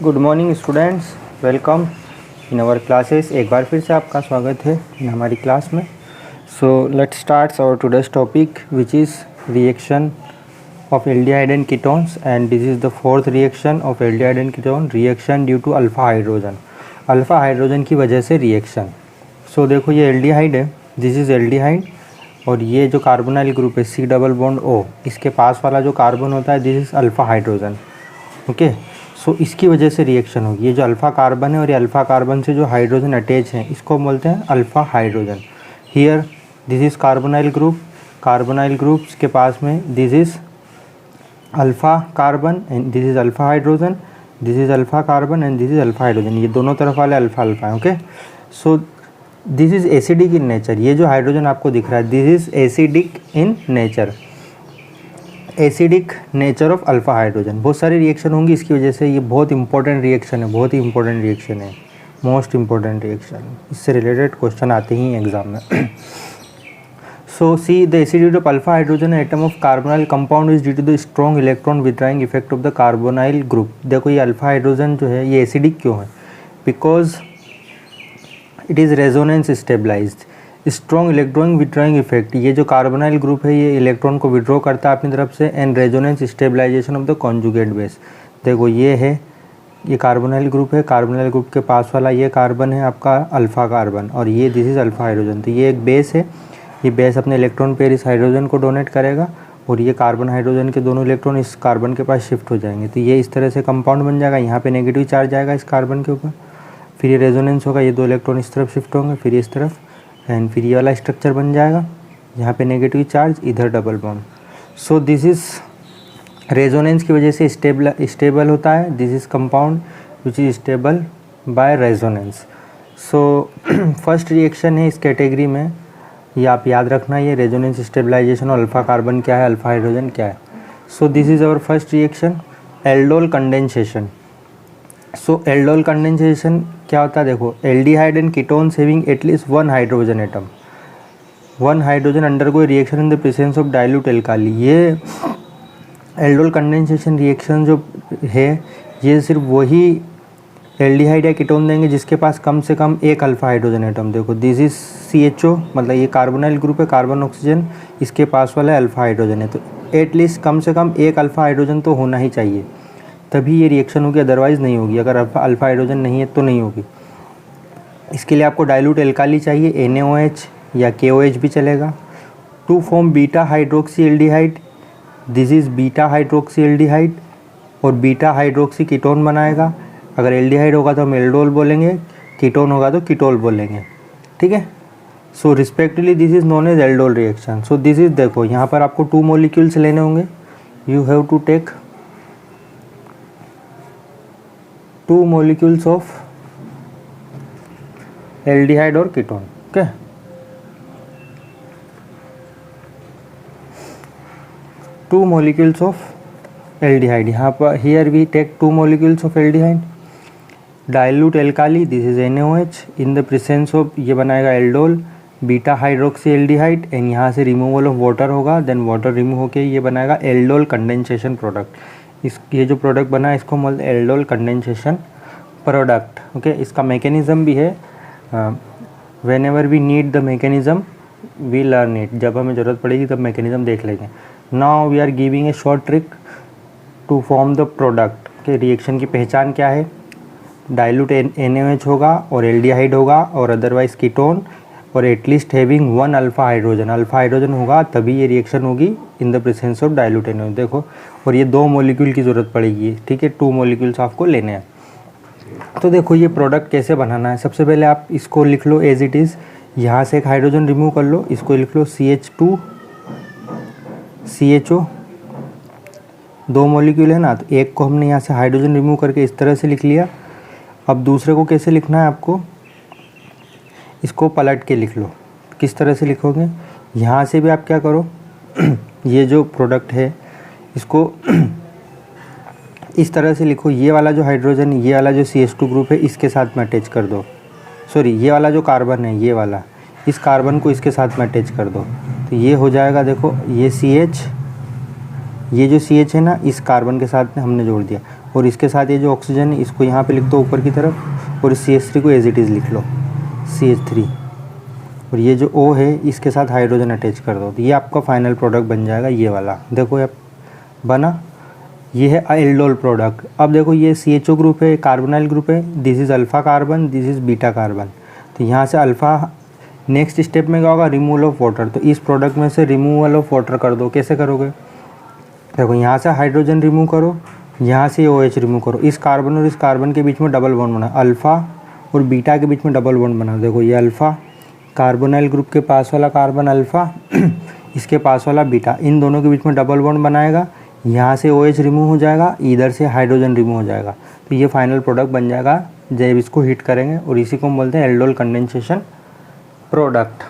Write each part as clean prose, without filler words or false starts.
Good morning students, welcome in our classes. एक बार फिर से आपका स्वागत है इन हमारी क्लास में। So let's start our today's topic which is reaction of aldehyde and ketones, and this is the fourth reaction of aldehyde and ketone, reaction due to alpha hydrogen. Alpha hydrogen की वजह से reaction. सो देखो ये aldehyde है, this is aldehyde, और ये जो carbonyl group है सी डबल बॉन्ड ओ, इसके पास वाला जो कार्बन होता है this is alpha hydrogen. Okay, so इसकी वजह से रिएक्शन होगी। ये जो अल्फ़ा कार्बन है और ये अल्फ़ा कार्बन से जो हाइड्रोजन अटैच है इसको बोलते हैं alpha hydrogen. Here this is carbonyl group, carbonyl groups के पास में this is alpha carbon and this is alpha hydrogen, this is alpha carbon and this is alpha hydrogen. ये दोनों तरफ वाले अल्फ़ा अल्फ़ा है। Okay, so this is acidic in nature. ये जो hydrogen आपको दिख रहा है this is acidic in nature, acidic nature of alpha hydrogen. बहुत सारी रिएक्शन होंगी इसकी वजह से। ये बहुत इंपॉर्टेंट रिएक्शन है, बहुत ही इंपॉर्टेंट रिएक्शन है, मोस्ट इंपॉर्टेंट रिएक्शन। इससे रिलेटेड क्वेश्चन आते ही एग्जाम में। So see the acidity of alpha hydrogen atom of carbonyl compound is due to the strong electron withdrawing effect of the carbonyl group. देखो ये alpha hydrogen जो है ये acidic क्यों है? Because it is resonance stabilized, strong electron withdrawing effect. ये जो carbonyl group है ये इलेक्ट्रॉन को विड्रॉ करता है अपनी तरफ से, and resonance stabilization of the conjugate base. देखो ये है, ये कार्बोनाइल ग्रुप है, कार्बोनाइल ग्रुप के पास वाला ये कार्बन है आपका अल्फ़ा कार्बन, और ये दिस इज़ अल्फ़ा हाइड्रोजन। तो ये एक बेस है, ये बेस अपने इलेक्ट्रॉन पेयर इस हाइड्रोजन को डोनेट करेगा, और ये कार्बन हाइड्रोजन के दोनों इलेक्ट्रॉन इस कार्बन के पास शिफ्ट हो जाएंगे। तो ये इस तरह से कंपाउंड बन जाएगा। यहाँ पे नेगेटिव चार्ज आएगा इस कार्बन के ऊपर, फिर ये रेजोनेंस होगा, ये दो इलेक्ट्रॉन इस तरफ शिफ्ट होंगे, फिर इस तरफ, एंड फिर ये वाला स्ट्रक्चर बन जाएगा, यहाँ पे नेगेटिव चार्ज, इधर double bond. So this is resonance की वजह से स्टेबल होता है। This is compound which is stable by resonance. So first reaction है इस कैटेगरी में, ये आप याद रखना, ये रेजोनेंस स्टेबलाइजेशन और अल्फ़ा कार्बन क्या है, अल्फ़ा हाइड्रोजन क्या है। So this is our first reaction, aldol condensation. So aldol condensation क्या होता है? देखो aldehyde and ketones having at least one hydrogen atom, one hydrogen undergo reaction in the presence of dilute alkali. ये aldol condensation reaction जो है ये सिर्फ वही एल्डिहाइड या कीटोन देंगे जिसके पास कम से कम एक अल्फ़ा हाइड्रोजन एटम। देखो दिस इज CHO, मतलब ये कार्बोनाइल ग्रुप है, कार्बन ऑक्सीजन, इसके पास वाला अल्फ़ा हाइड्रोजन है। तो एटलीस्ट कम से कम एक अल्फ़ा हाइड्रोजन तो होना ही चाहिए, तभी ये रिएक्शन होगी, अदरवाइज़ नहीं होगी। अगर अल्फ़ा हाइड्रोजन नहीं है तो नहीं होगी। इसके लिए आपको डाइल्यूट एल्काली चाहिए, NaOH या KOH भी चलेगा। To form beta hydroxy aldehyde, this is beta hydroxy aldehyde, और बीटा हाइड्रोक्सी कीटोन बनाएगा। अगर एल्डिहाइड होगा तो हम एल्डोल बोलेंगे, कीटोन होगा तो कीटोल बोलेंगे, ठीक है। So respectively this is known as aldol reaction. So this is, देखो यहाँ पर आपको 2 मॉलिक्यूल्स लेने होंगे, you have to take 2 molecules of aldehyde और ketone. Okay, two molecules of aldehyde, यहाँ पर here we take 2 molecules of aldehyde, dilute alkali, this is NaOH, in the presence of, ये बनाएगा aldol, beta hydroxy aldehyde, and यहाँ से removal of water होगा, then water remove होके ये बनाएगा एल्डोल कंडेंसेशन प्रोडक्ट। ये जो प्रोडक्ट बना है इसको बोलते हैं एल्डोल कंडेंसेशन प्रोडक्ट। ओके, इसका मैकेनिज़्म भी है, whenever we need the mechanism we learn it, जब हमें ज़रूरत पड़ेगी तब मैकेनिज़्म देख लेंगे। Now we are giving a short trick to form the product. के रिएक्शन की पहचान क्या है? डाइल्यूट NaOH होगा और एल्डिहाइड होगा और अदरवाइज कीटोन, और at least having one alpha hydrogen, alpha hydrogen होगा तभी ये रिएक्शन होगी इन the presence of dilute NaOH। देखो, और ये 2 मॉलिक्यूल की ज़रूरत पड़ेगी, ठीक है, 2 मॉलिक्यूल्स आपको लेने हैं। तो देखो ये प्रोडक्ट कैसे बनाना है। सबसे पहले आप इसको लिख लो एज इट इज़, यहाँ से एक हाइड्रोजन रिमूव कर लो, इसको लिख लो CH2 CHO, 2 मॉलिक्यूल है ना, तो एक को हमने यहाँ से हाइड्रोजन रिमूव करके इस तरह से लिख लिया। अब दूसरे को कैसे लिखना है आपको, इसको पलट के लिख लो। किस तरह से लिखोगे? यहाँ से भी आप क्या करो, ये जो प्रोडक्ट है इसको इस तरह से लिखो, ये वाला जो हाइड्रोजन, ये वाला जो CH2 ग्रुप है इसके साथ में अटैच कर दो, सॉरी ये वाला जो कार्बन है ये वाला, इस कार्बन को इसके साथ में अटैच कर दो, तो ये हो जाएगा। देखो ये CH, ये जो CH है ना इस कार्बन के साथ में हमने जोड़ दिया, और इसके साथ ये जो ऑक्सीजन है इसको यहाँ पे लिख दो ऊपर की तरफ, और CH3 को एज इट इज़ लिख लो CH3, और ये जो O है इसके साथ हाइड्रोजन अटैच कर दो, तो ये आपका फाइनल प्रोडक्ट बन जाएगा ये वाला। देखो ये बना, ये है एल्डोल प्रोडक्ट। अब देखो ये CHO ग्रुप है, कार्बोनाइल ग्रुप है, this is alpha carbon, this is beta carbon. तो यहाँ से अल्फ़ा, नेक्स्ट स्टेप में क्या होगा, रिमूवल ऑफ वाटर। तो इस प्रोडक्ट में से रिमूवल ऑफ वाटर कर दो। कैसे करोगे, देखो यहाँ से हाइड्रोजन रिमूव करो, यहाँ से OH रिमूव करो, इस कार्बन और इस कार्बन के बीच में डबल बॉन्ड बना, अल्फ़ा और बीटा के बीच में डबल बॉन्ड बना। देखो ये अल्फ़ा, कार्बोनाइल ग्रुप के पास वाला कार्बन अल्फ़ा इसके पास वाला बीटा, इन दोनों के बीच में डबल बॉन्ड बनाएगा, यहाँ से OH रिमूव हो जाएगा, इधर से हाइड्रोजन रिमूव हो जाएगा। तो ये फाइनल प्रोडक्ट बन जाएगा जब इसको हीट करेंगे, और इसी को हम बोलते हैं aldol condensation product.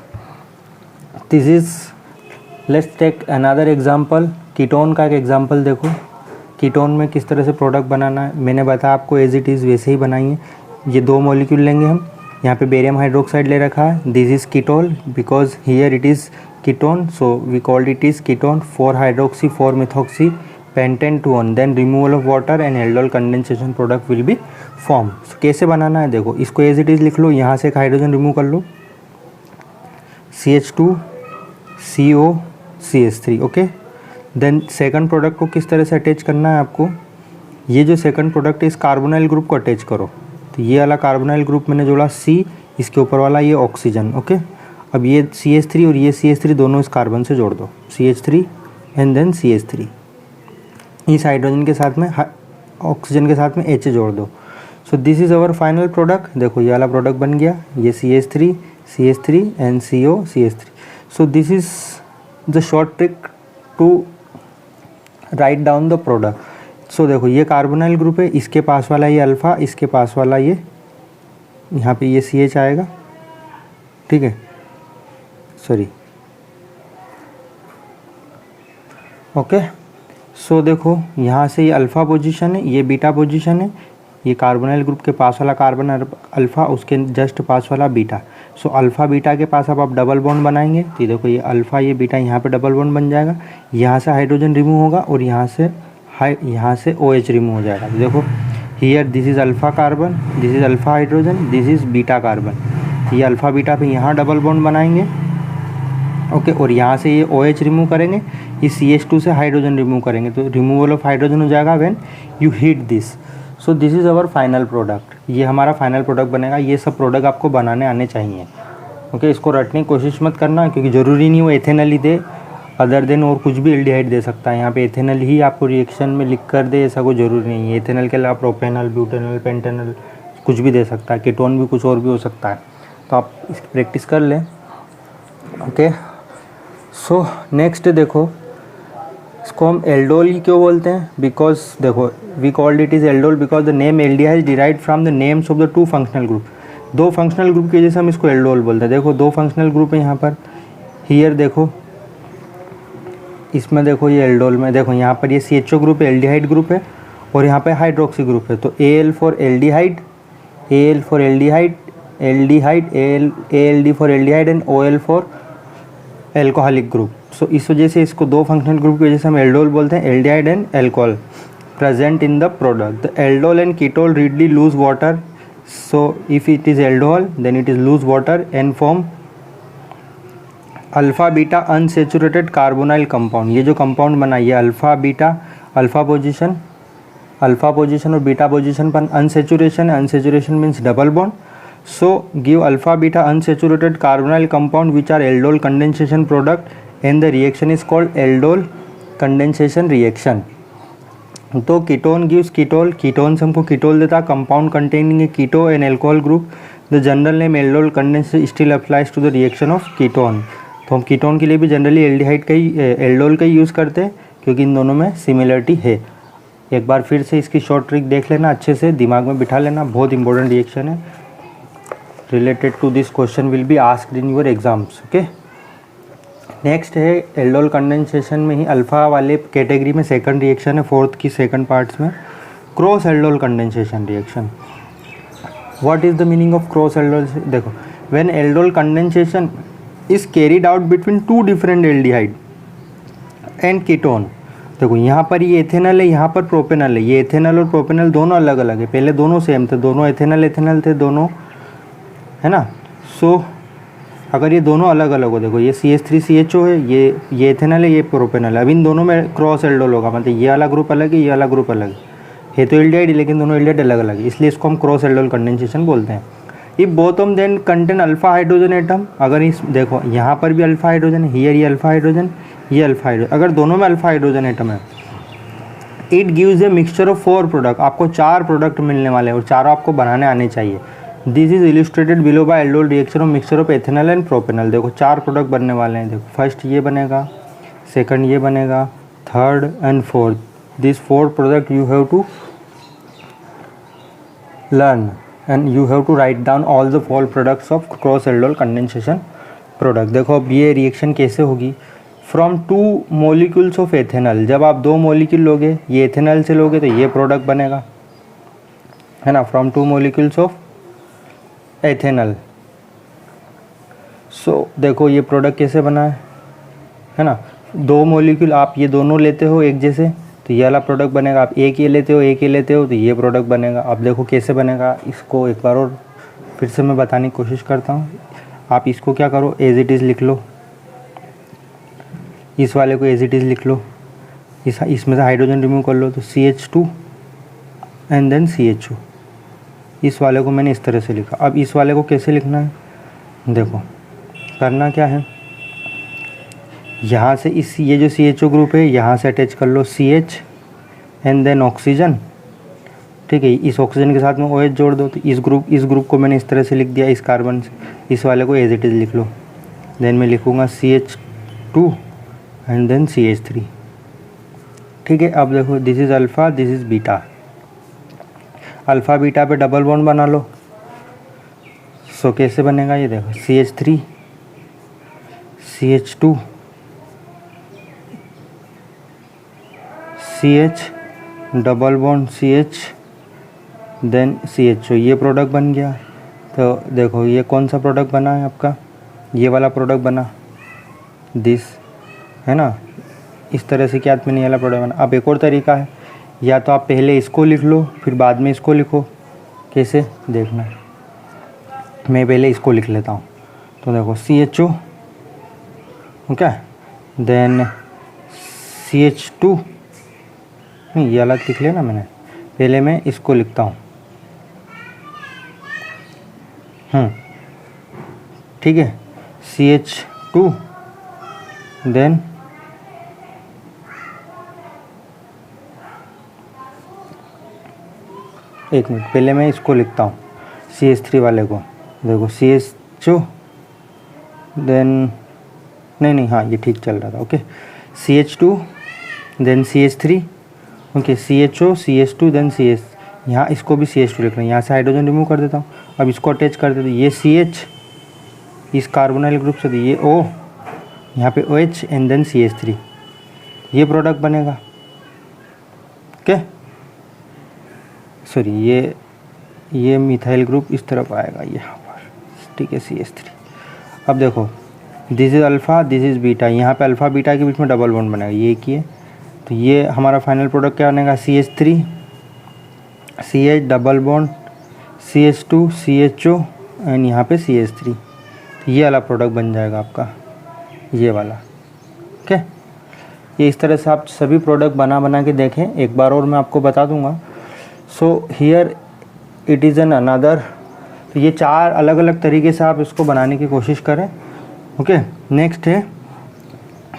This is, let's take another example, ketone का एक एग्जांपल देखो। कीटोन में किस तरह से प्रोडक्ट बनाना है, मैंने बताया आपको एज इट इज़ वैसे ही बनाइए। ये 2 मॉलिक्यूल लेंगे हम, यहाँ पे बेरियम हाइड्रोक्साइड ले रखा है, this is ketol because here it is ketone, so we called it is ketone, 4 hydroxy 4 methoxy pentane 2 1, then removal of water and aldol condensation product will be form. कैसे बनाना है देखो, इसको एज इट इज़ लिख लो, यहाँ से एक hydrogen remove कर लो, CH2 CO CH3, okay. Then second product को किस तरह से अटैच करना है आपको, ये जो सेकंड प्रोडक्ट है इस कार्बोनाइल ग्रुप को अटैच करो। तो ये वाला कार्बोनाइल ग्रुप मैंने जोड़ा C, इसके ऊपर वाला ये ऑक्सीजन, ओके। अब ये CH3 और ये CH3 दोनों इस कार्बन से जोड़ दो, CH3 एंड देन CH3, इस हाइड्रोजन के साथ में ऑक्सीजन के साथ में H जोड़ दो। So this is our final product. देखो ये वाला प्रोडक्ट बन गया, ये CH3 and CO CH3। So this is the short trick to write down the product. So देखो ये कार्बोनाइल ग्रुप है, इसके पास वाला ये अल्फ़ा, इसके पास वाला ये, यहाँ पे ये CH आएगा, ठीक है, सॉरी, ओके। सो देखो यहाँ से ये अल्फ़ा पोजीशन है, ये बीटा पोजीशन है, ये कार्बोनाइल ग्रुप के पास वाला कार्बन अल्फ़ा, उसके जस्ट पास वाला बीटा। सो अल्फ़ा बीटा के पास अब आप डबल बॉन्ड बनाएंगे, तो देखो ये अल्फ़ा ये बीटा यहाँ पे डबल बॉन्ड बन जाएगा, यहाँ से हाइड्रोजन रिमूव होगा और यहाँ से OH रिमूव हो जाएगा। तो देखो here this is alpha carbon, this is alpha hydrogen, this is beta carbon. ये अल्फ़ा बीटा पे यहाँ डबल बॉन्ड बनाएंगे, ओके, और यहाँ से ये OH रिमूव करेंगे, इस CH2 से हाइड्रोजन रिमूव करेंगे, तो रिमूवल ऑफ हाइड्रोजन हो जाएगा when you heat this. So this is our final product, ये हमारा फाइनल प्रोडक्ट बनेगा। ये सब प्रोडक्ट आपको बनाने आने चाहिए, ओके। इसको रटने की कोशिश मत करना, क्योंकि ज़रूरी नहीं वो एथेनल ही दे, अदर देन और कुछ भी एल्डिहाइड दे सकता है। यहाँ पे एथेनल ही आपको रिएक्शन में लिख कर दे, ऐसा कोई ज़रूरी नहीं है। एथेनल के अलावा प्रोपेनल, ब्यूटेनल, पेंटेनल कुछ भी दे सकता है, कीटोन भी कुछ और भी हो सकता है। तो आप इसकी प्रैक्टिस कर लें, ओके। सो नेक्स्ट देखो, इसको हम एल्डोल ही क्यों बोलते हैं, बिकॉज देखो we called it is aldol because the name aldehyde derived from the names of the 2 functional group. 2 functional group की वजह से हम इसको एल्डोल बोलते हैं। देखो 2 फंक्शनल ग्रुप है यहाँ पर, हियर देखो, इसमें देखो ये एल्डोल में देखो यहाँ पर ये CHO ग्रुप है, एल्डिहाइड ग्रुप है, और यहाँ पे हाइड्रोक्सी ग्रुप है। तो AL for aldehyde, AL for aldehyde, aldehyde, ALD for aldehyde and OL for alcoholic group. So इस वजह से इसको 2 फंक्शनल ग्रुप की वजह से हम एल्डोल बोलते हैं, aldehyde and alcohol present in the product. The aldol and ketol readily lose water, so if it is aldol then it is lose water and form alpha beta unsaturated carbonyl compound. ये जो compound बना ये alpha beta, alpha position और beta position पर unsaturation, unsaturation means double bond. So give alpha beta unsaturated carbonyl compound which are aldol condensation product and the reaction is called aldol condensation reaction. तो ketone gives ketol, ketone से हमको ketol देता, compound containing a keto and alcohol group. The general name aldol condensation still applies to the reaction of ketone. तो हम ketone के लिए भी generally aldehyde का ही, एल्डोल का ही यूज़ करते हैं, क्योंकि इन दोनों में सिमिलरिटी है। एक बार फिर से इसकी शॉर्ट ट्रिक देख लेना, अच्छे से दिमाग में बिठा लेना, बहुत इंपॉर्टेंट रिएक्शन है। Related to this question will be asked in your exams, okay. Next है एल्डोल कंडेंसेशन में ही अल्फ़ा वाले कैटेगरी में सेकंड रिएक्शन है, 4th की सेकंड पार्ट्स में, cross aldol condensation reaction. What is the meaning of cross aldol? देखो, when aldol condensation is carried out between 2 different aldehyde and ketone, देखो यहाँ पर ये एथेनल है, यहाँ पर प्रोपेनल है। ये एथेनल और प्रोपेनल दोनों अलग अलग है, पहले दोनों सेम थे, दोनों एथेनल एथेनल थे दोनों, है ना। सो अगर ये दोनों अलग अलग हो, देखो ये CH3CHO है, ये एथेनल है, ये प्रोपेनल है। अब इन दोनों में क्रॉस एल्डोल होगा, मतलब ये वाला ग्रुप अलग है, ये वाला ग्रुप अलग है तो एल्डिहाइड, लेकिन दोनों एल्डिहाइड अलग अलग है, इसलिए इसको हम क्रॉस एल्डोल कंडेंसेशन बोलते हैं। If both of then contain alpha hydrogen atom, अगर इस देखो यहाँ पर भी अल्फा हाइड्रोजन है, हियर ये अल्फा हाइड्रोजन, ये अल्फा हाइड्रोजन, अगर दोनों में अल्फा हाइड्रोजन एटम है, it gives a mixture of 4 product, आपको 4 प्रोडक्ट मिलने वाले हैं और चारों आपको बनाने आने चाहिए। This is illustrated below by aldol reaction of mixture of ethanal and propanal. देखो 4 प्रोडक्ट बनने वाले हैं, देखो फर्स्ट ये बनेगा, सेकंड ये बनेगा, third and fourth. This 4 product you have to learn and you have to write down all the 4 products of cross aldol condensation product. देखो अब ये रिएक्शन कैसे होगी, फ्रॉम 2 मोलिक्यूल्स ऑफ एथेनल, जब आप 2 मोलिक्यूल लोगे, ये एथेनल से लोगे तो ये प्रोडक्ट बनेगा, है ना, फ्रॉम 2 मोलिक्यूल्स ऑफ एथेनल। सो देखो ये प्रोडक्ट कैसे बना है ना, 2 मोलिक्यूल आप ये दोनों लेते हो एक जैसे तो ये वाला प्रोडक्ट बनेगा, आप एक ये लेते हो एक ये लेते हो तो ये प्रोडक्ट बनेगा। अब देखो कैसे बनेगा, इसको एक बार और फिर से मैं बताने की कोशिश करता हूँ। आप इसको क्या करो, एज इट इज़ लिख लो, इस वाले को एज इट इज़ लिख लो, इसमें से हाइड्रोजन रिमूव कर लो तो CH2 एंड देन CHO। इस वाले को मैंने इस तरह से लिखा। अब इस वाले को कैसे लिखना है, देखो करना क्या है, यहाँ से ये जो CHO ग्रुप है यहाँ से अटैच कर लो CH एंड देन ऑक्सीजन, ठीक है। इस ऑक्सीजन के साथ में OH जोड़ दो, तो इस ग्रुप को मैंने इस तरह से लिख दिया, इस कार्बन से। इस वाले को एज इट इज़ लिख लो, देन मैं लिखूँगा CH2 एंड देन CH3, ठीक है। अब देखो this is alpha, this is beta, alpha beta पे डबल बॉन्ड बना लो। सो कैसे बनेगा ये देखो, CH3 CH2 CH double bond CH then CHO, ये प्रोडक्ट बन गया। तो देखो ये कौन सा प्रोडक्ट बना है आपका, ये वाला प्रोडक्ट बना, दिस, है ना। इस तरह से क्या मैंने ये वाला प्रोडक्ट बना। अब एक और तरीका है, या तो आप पहले इसको लिख लो फिर बाद में इसको लिखो, कैसे देखना, मैं पहले इसको लिख लेता हूँ। तो देखो CHO, ओके, देन CH2, नहीं ये अलग लिख लिया ना मैंने, पहले मैं इसको लिखता हूँ, ठीक है, CH2 देन एक मिनट, पहले मैं इसको लिखता हूँ CH3 वाले को, देखो CHO देन नहीं हाँ ये ठीक चल रहा था, okay, CH2 then CH3, okay, CHO CH2 then CH, यहाँ इसको भी CH2 लिखना है, यहाँ से हाइड्रोजन रिमूव कर देता हूँ। अब इसको अटैच कर देता हूँ, ये CH इस कार्बोनाइल ग्रुप से, ये O, यहाँ पे OH एंड देन CH3, ये प्रोडक्ट बनेगा, ओके। सॉरी ये मिथाइल ग्रुप इस तरफ आएगा यहाँ पर, ठीक है, CH3। अब देखो this is alpha, this is beta, यहाँ पे अल्फ़ा बीटा के बीच में डबल बॉन्ड बनेगा, ये किए तो ये हमारा फाइनल प्रोडक्ट क्या बनेगा, CH3 CH double bond CH2 CHO and यहाँ पे CH3, ये वाला प्रोडक्ट बन जाएगा आपका, ये वाला, ओके। ये इस तरह से आप सभी प्रोडक्ट बना के देखें, एक बार और मैं आपको बता दूंगा। So here it is an another, तो ये 4 अलग अलग तरीके से आप इसको बनाने की कोशिश करें, ओके। नेक्स्ट है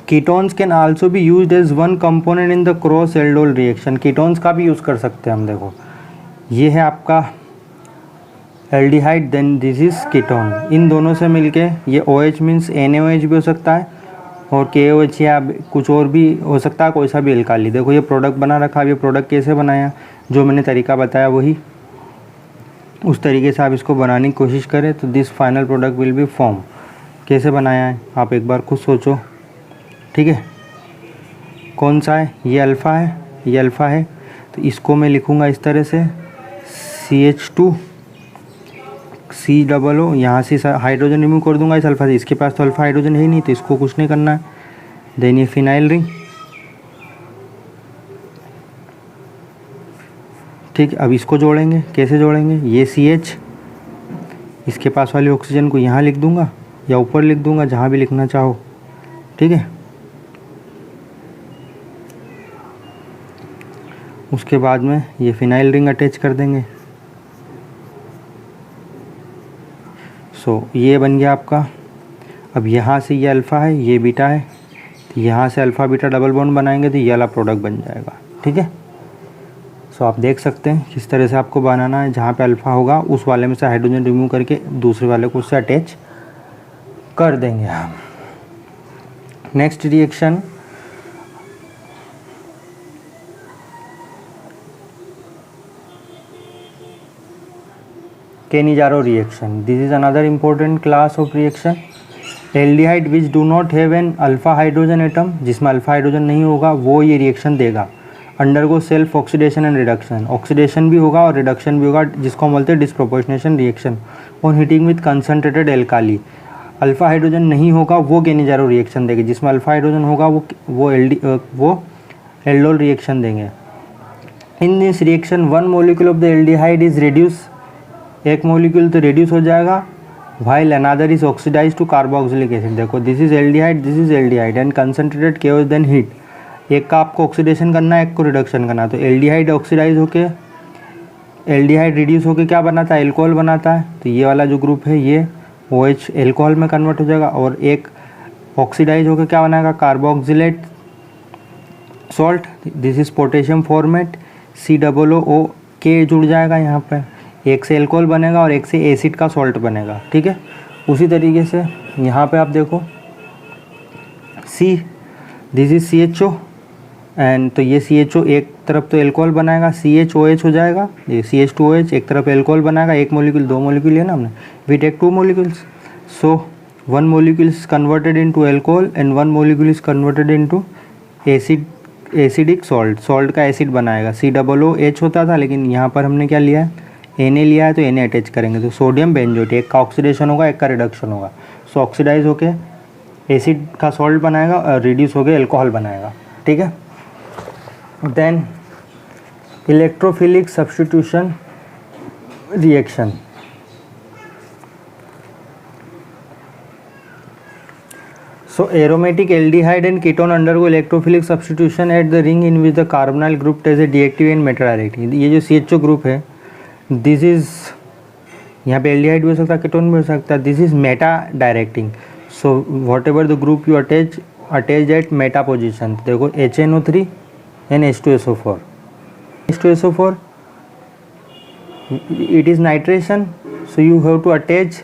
ketones can also be used as one component in the cross aldol reaction. Ketones का भी यूज़ कर सकते हैं हम, देखो ये है आपका aldehyde, then this is ketone, इन दोनों से मिलके ये OH मीन्स NaOH भी हो सकता है और KOH या कुछ और भी हो सकता है, कोई सा भी एल्काली। देखो ये प्रोडक्ट बना रखा है, ये प्रोडक्ट कैसे बनाया, जो मैंने तरीका बताया वही उस तरीके से आप इसको बनाने की कोशिश करें तो this final product will be form. कैसे बनाया है आप एक बार खुद सोचो, ठीक है। कौन सा है, ये अल्फ़ा है, ये अल्फ़ा है, तो इसको मैं लिखूँगा इस तरह से CH2 C डबल O, यहाँ से हाइड्रोजन रिमूव कर दूंगा इस अल्फ़ा से, इसके पास तो अल्फ़ा हाइड्रोजन है ही नहीं तो इसको कुछ नहीं करना है। देन ये फिनाइल रिंग, ठीक, अब इसको जोड़ेंगे, कैसे जोड़ेंगे, ये CH इसके पास वाली ऑक्सीजन को यहाँ लिख दूंगा या ऊपर लिख दूंगा, जहाँ भी लिखना चाहो, ठीक है। उसके बाद में ये फिनाइल रिंग अटैच कर देंगे। सो ये बन गया आपका। अब यहाँ से ये अल्फ़ा है, ये बीटा है, तो यहाँ से अल्फ़ा बीटा डबल बॉन्ड बनाएंगे तो ये वाला प्रोडक्ट बन जाएगा, ठीक है। सो आप देख सकते हैं किस तरह से आपको बनाना है। जहाँ पे अल्फ़ा होगा उस वाले में से हाइड्रोजन रिमूव करके दूसरे वाले को उससे अटैच कर देंगे हम। Next reaction, Cannizzaro reaction. This is another important class of reaction. Aldehyde which do not have an alpha hydrogen atom, जिसमें अल्फ़ा हाइड्रोजन नहीं होगा वो ये रिएक्शन देगा। Undergo self oxidation and reduction, oxidation भी होगा और रिडक्शन भी होगा, जिसको हम बोलते हैं disproportionation reaction. On heating with concentrated alkali, alpha hydrogen नहीं होगा वो कैनिज़ारो रिएक्शन देगी, जिसमें अल्फ़ा हाइड्रोजन होगा वो एल्डोल रिएक्शन देंगे। In this reaction one molecule of the aldehyde is reduce, एक मोलिक्यूल तो रिड्यूस हो जाएगा, while another is oxidized to carboxylic acid। देखो this is aldehyde and concentrated केओस देन हीट, एक का आपको ऑक्सीडेशन करना है, एक को रिडक्शन करना है। तो एल्डिहाइड ऑक्सीडाइज होके, एल्डिहाइड रिड्यूस होके क्या बनाता है, एल्कोहल बनाता है। तो ये वाला जो ग्रुप है ये OH एल्कोहल में कन्वर्ट हो जाएगा, और एक ऑक्सीडाइज होकर क्या बनाएगा, carboxylate salt. This is potassium format, COOK जुड़ जाएगा यहाँ पर, एक से एल्कोहल बनेगा और एक से एसिड का सॉल्ट बनेगा, ठीक है। उसी तरीके से यहाँ पे आप देखो दिस इज CHO एंड तो ये CHO एक तरफ तो एल्कोहल बनाएगा, CHOH हो जाएगा, ये CH2OH एक तरफ एल्कोहल बनाएगा, एक मोलिक्यूल, दो मोलिक्यूल है ना हमने, we take 2 molecules. So 1 molecule is converted into alcohol and 1 molecule is converted into acidic salt, salt का एसिड बनाएगा। COOH होता था, लेकिन यहाँ पर हमने क्या लिया है, Na लिया है, तो Na अटैच करेंगे, तो सोडियम बेंजोएट, एक का ऑक्सीडेशन होगा, एक का रिडक्शन होगा। सो ऑक्सीडाइज होके एसिड का सॉल्ट बनाएगा और रिड्यूस होके एल्कोहल बनाएगा, ठीक है। Then electrophilic substitution reaction, so aromatic aldehyde and ketone undergo electrophilic substitution at the ring in which the carbonyl group as a deactive and meta directive. ये जो CHO ग्रुप है, this is, यहाँ पे aldehyde भी हो सकता है, ketone भी हो सकता है, this is Meta directing. So what ever the group you attach eight Meta position. देखो HNO3 and H2SO4, H2SO4 it is nitration, so you have to attach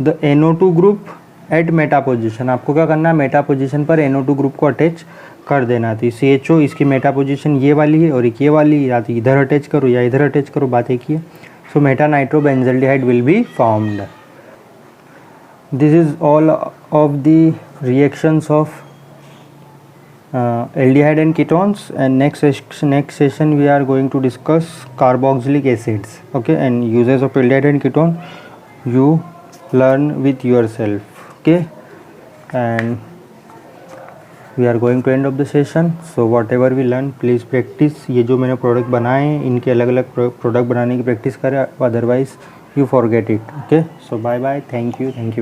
the NO2 group at Meta position. आपको क्या करना है, Meta position पर NO2 group को attach कर देना। तो CHO इसकी मेटा पोजिशन ये वाली है और एक ये वाली, या तो इधर अटैच करो या इधर अटैच करो, बात एक ही है। So meta nitrobenzaldehyde will be formed. This is all of the reactions of aldehyde and ketones, and next session we are going to discuss carboxylic acids, okay, and uses of aldehyde and ketone you learn with yourself, okay, and we are going to end of the session. So whatever we learn, please practice। ये जो मैंने product बनाए हैं इनके अलग अलग product बनाने की प्रैक्टिस करें, otherwise you forget it, okay। So bye bye, thank you।